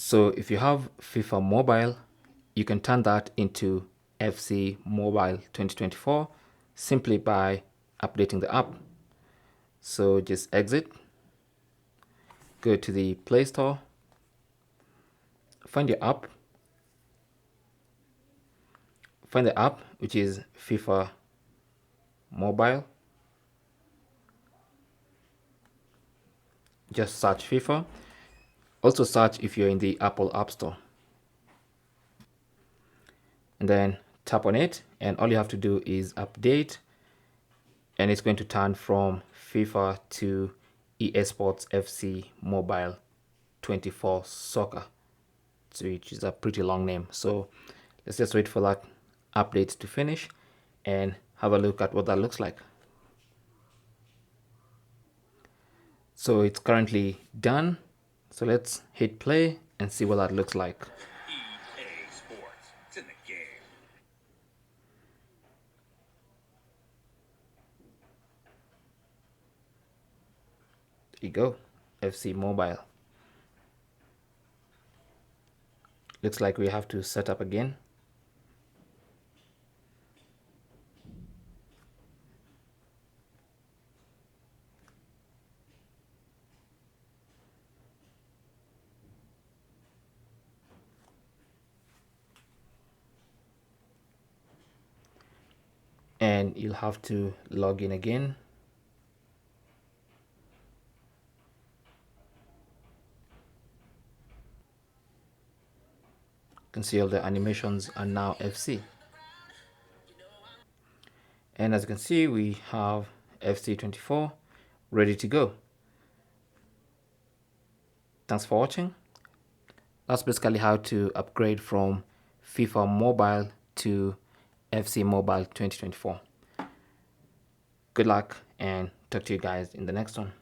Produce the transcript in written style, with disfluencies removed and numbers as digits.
So if you have FIFA Mobile, you can turn that into FC Mobile 2024 simply by updating the app. So just exit, go to the Play Store, find your app, find the app which is FIFA Mobile. Just search FIFA. Also search if you're in the Apple App Store. And then tap on it, and all you have to do is update, and it's going to turn from FIFA to EA Sports FC Mobile 24 Soccer, which is a pretty long name. So let's just wait for that update to finish and have a look at what that looks like. So it's currently done. So let's hit play and see what that looks like. EA Sports. It's in the game. There you go, FC Mobile. Looks like we have to set up again. And you'll have to log in again. You can see all the animations are now FC. And as you can see, we have FC24 ready to go. Thanks for watching. That's basically how to upgrade from FIFA Mobile to FC Mobile 2024. Good luck and talk to you guys in the next one.